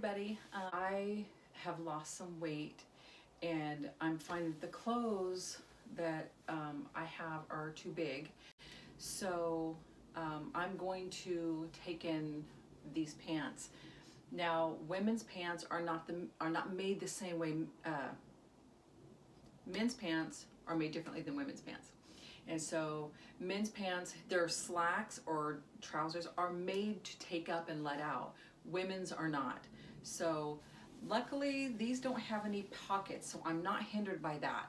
everybody. I have lost some weight and I'm finding the clothes that I have are too big. So I'm going to take in these pants. Now, women's pants are not made the same way. Men's pants are made differently than women's pants. And so men's pants, their slacks or trousers are made to take up and let out. Women's are not. So luckily these don't have any pockets, so I'm not hindered by that.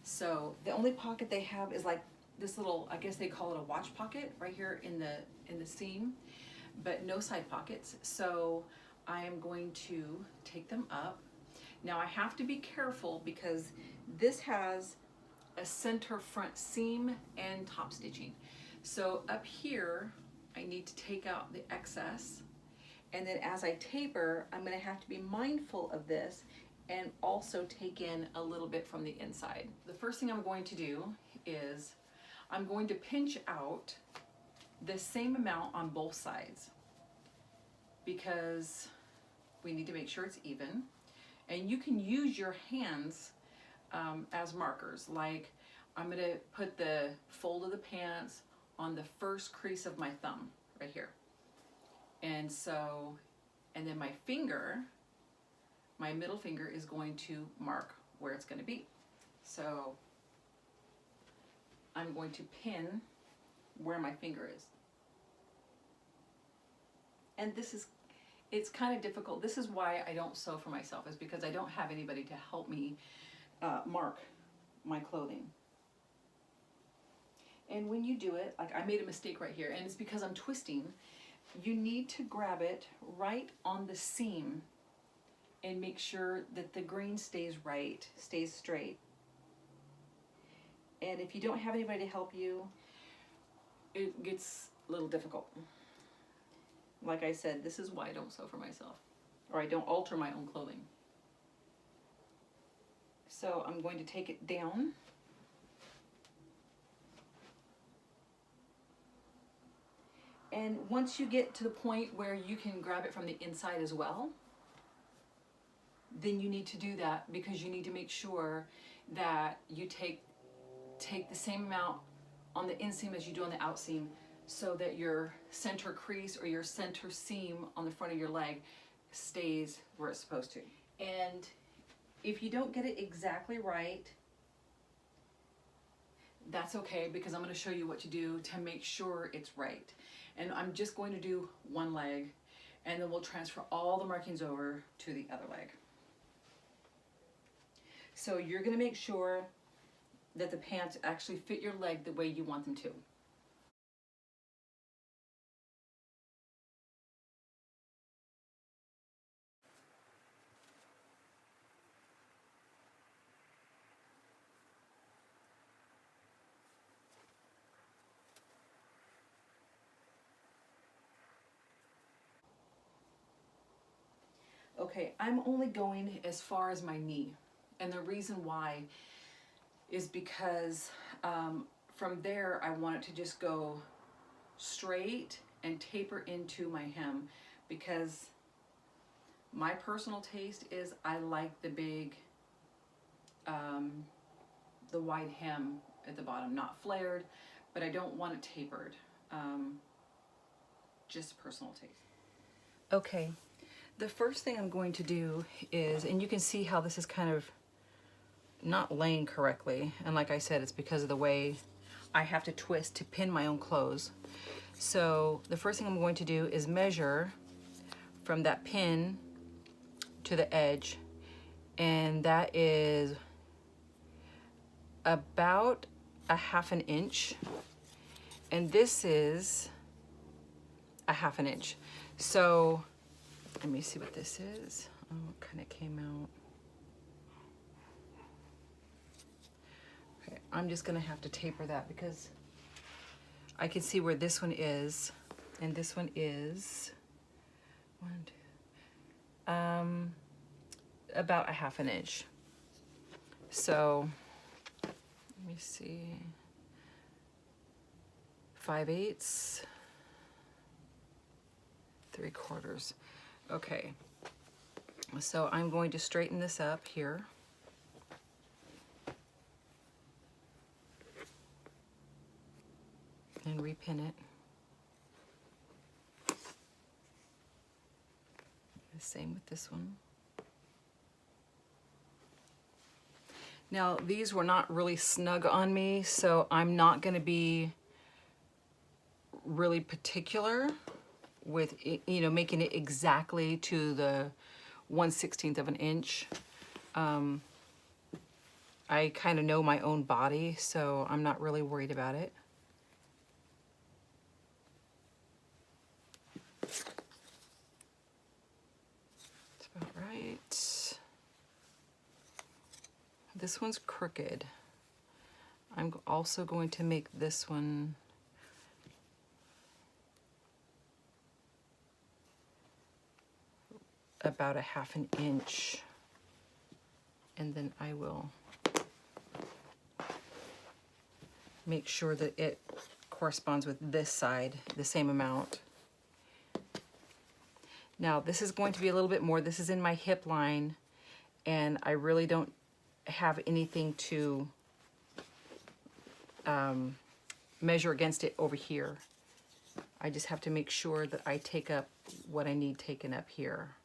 So the only pocket they have is like this little, I guess they call it a watch pocket right here in the seam, but no side pockets. So I am going to take them up. Now I have to be careful because this has a center front seam and top stitching. So up here, I need to take out the excess. And then as I taper, I'm gonna have to be mindful of this and also take in a little bit from the inside. The first thing I'm going to do is I'm going to pinch out the same amount on both sides because we need to make sure it's even. And you can use your hands as markers. Like I'm gonna put the fold of the pants on the first crease of my thumb right here. And so, and then my finger, my middle finger is going to mark where it's gonna be. So I'm going to pin where my finger is. And this is, it's kind of difficult. This is why I don't sew for myself, is because I don't have anybody to help me mark my clothing. And when you do it, like I made a mistake right here, and it's because I'm twisting. You need to grab it right on the seam and make sure that the grain stays right, stays straight. And if you don't have anybody to help you, it gets a little difficult. Like I said, this is why I don't sew for myself, or I don't alter my own clothing. So I'm going to take it down. And once you get to the point where you can grab it from the inside as well, then you need to do that, because you need to make sure that you take the same amount on the inseam as you do on the outseam, so that your center crease or your center seam on the front of your leg stays where it's supposed to. And if you don't get it exactly right, that's okay, because I'm going to show you what to do to make sure it's right. And I'm just going to do one leg, and then we'll transfer all the markings over to the other leg. So you're going to make sure that the pants actually fit your leg the way you want them to. Okay, I'm only going as far as my knee. And the reason why is because from there I want it to just go straight and taper into my hem, because my personal taste is I like the big, the wide hem at the bottom, not flared, but I don't want it tapered. Just personal taste. Okay. The first thing I'm going to do is, and you can see how this is kind of not laying correctly, and like I said, it's because of the way I have to twist to pin my own clothes. So the first thing I'm going to do is measure from that pin to the edge, and that is about a ½ inch, and this is a ½ inch. So let me see what this is. Oh, it kind of came out. Okay, I'm just gonna have to taper that because I can see where this one is, and this one is about a ½ inch. So let me see, 5/8, 3/4. Okay, So I'm going to straighten this up here. And repin it. The same with this one. Now these were not really snug on me, so I'm not going to be really particular with it, you know, making it exactly to the 1/16 of an inch. I kind of know my own body, so I'm not really worried about it. That's about right. This one's crooked. I'm also going to make this one about 1/2 inch, and then I will make sure that it corresponds with this side the same amount. Now this is going to be a little bit more. This is in my hip line, and I really don't have anything to measure against it over here. I just have to make sure that I take up what I need taken up here.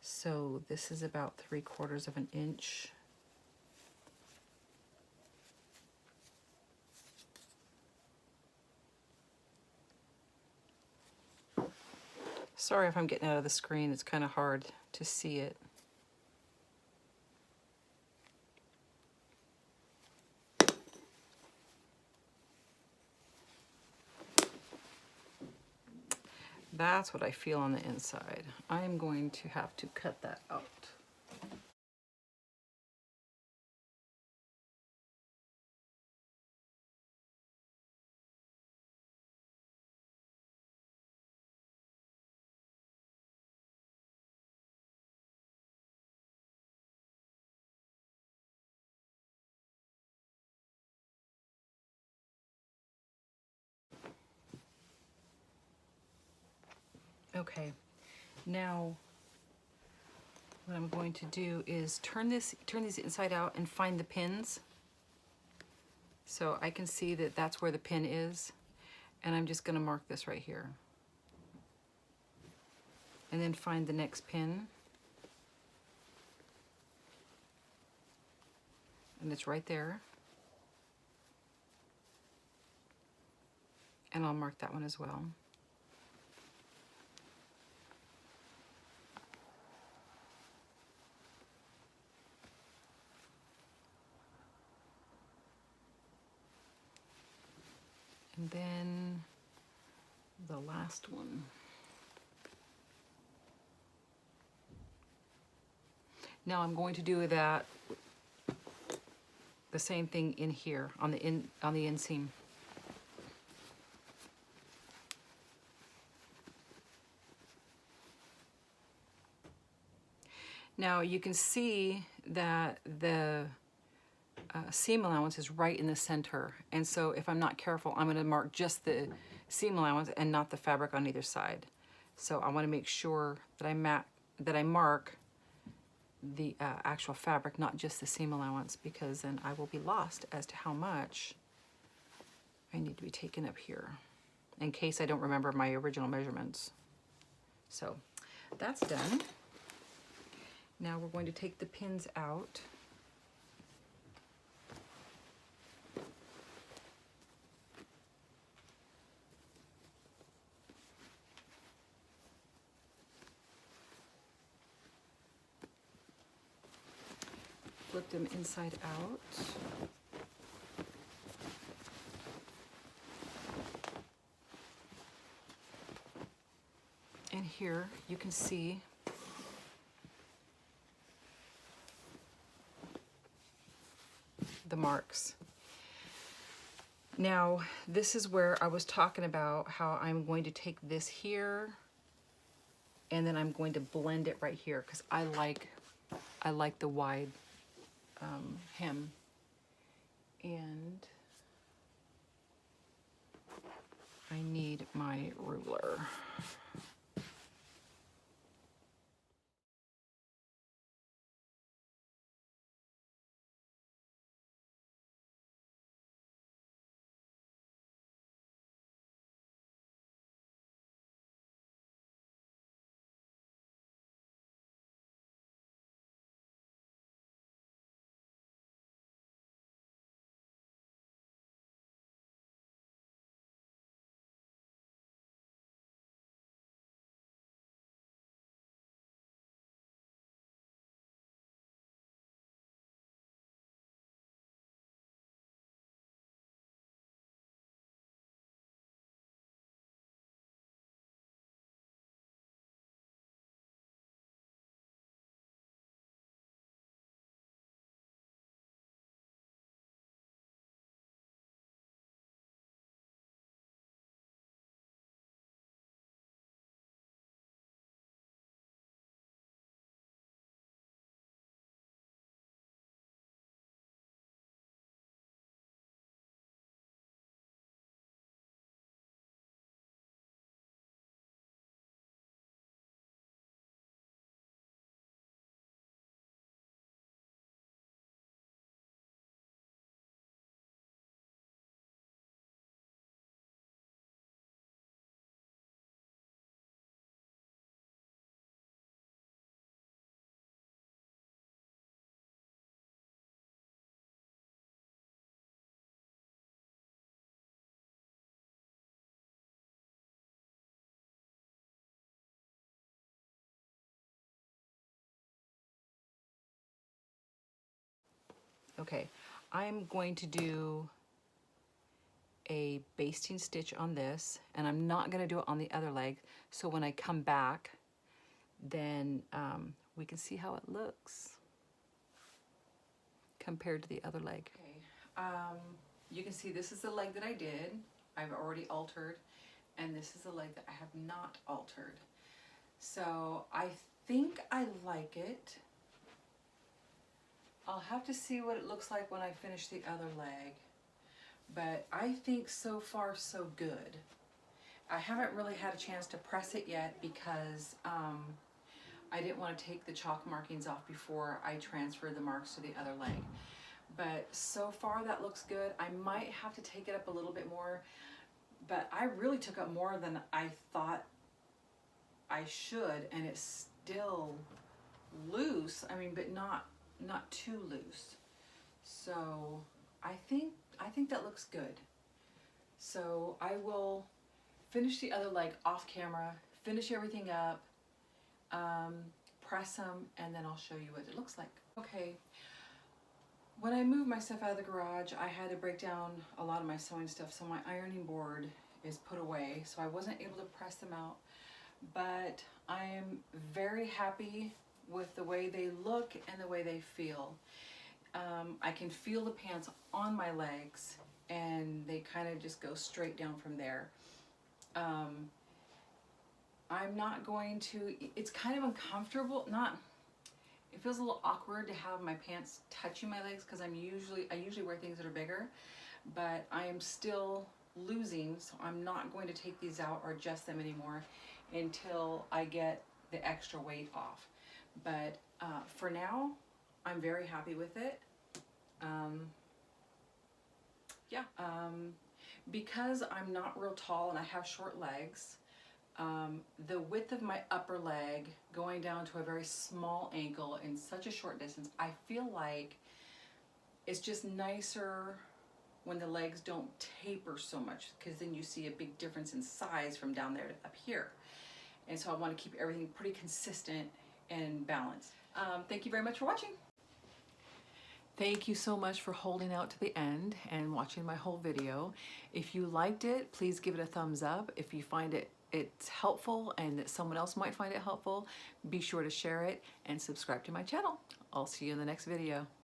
So this is about 3/4 of an inch. Sorry if I'm getting out of the screen, it's kind of hard to see it. That's what I feel on the inside. I'm going to have to cut that out. Okay, now what I'm going to do is turn these inside out and find the pins. So I can see that that's where the pin is, and I'm just going to mark this right here. And then find the next pin. And it's right there. And I'll mark that one as well. And then the last one. Now I'm going to do that, the same thing in here on the inseam. Now you can see that the seam allowance is right in the center, and so if I'm not careful, I'm going to mark just the seam allowance and not the fabric on either side. So I want to make sure that I mark the actual fabric, not just the seam allowance, because then I will be lost as to how much I need to be taken up here in case I don't remember my original measurements. So that's done. Now we're going to take the pins out. Flip them inside out. And here you can see the marks. Now this is where I was talking about how I'm going to take this here and then I'm going to blend it right here because I like the wide hem. And I need my ruler. Okay, I'm going to do a basting stitch on this, and I'm not going to do it on the other leg, so when I come back, then we can see how it looks compared to the other leg. Okay, you can see this is the leg that I did. I've already altered, and this is the leg that I have not altered. So I think I like it. I'll have to see what it looks like when I finish the other leg, but I think so far so good. I haven't really had a chance to press it yet because I didn't want to take the chalk markings off before I transferred the marks to the other leg. But so far that looks good. I might have to take it up a little bit more, but I really took up more than I thought I should, and it's still loose. I mean, but not too loose. So I think that looks good. So I will finish the other leg off camera, finish everything up, press them, and then I'll show you what it looks like. Okay, when I moved my stuff out of the garage, I had to break down a lot of my sewing stuff, so my ironing board is put away, so I wasn't able to press them out, but I am very happy with the way they look and the way they feel. I can feel the pants on my legs, and they kind of just go straight down from there. I'm not going to, it's kind of uncomfortable, it feels a little awkward to have my pants touching my legs because I usually wear things that are bigger, but I am still losing, so I'm not going to take these out or adjust them anymore until I get the extra weight off. But for now, I'm very happy with it. Because I'm not real tall and I have short legs, the width of my upper leg going down to a very small ankle in such a short distance, I feel like it's just nicer when the legs don't taper so much, because then you see a big difference in size from down there to up here. And so I want to keep everything pretty consistent and balanced. Thank you very much for watching. Thank you so much for holding out to the end and watching my whole video. If you liked it, please give it a thumbs up. If you find it's helpful and that someone else might find it helpful, be sure to share it and subscribe to my channel. I'll see you in the next video.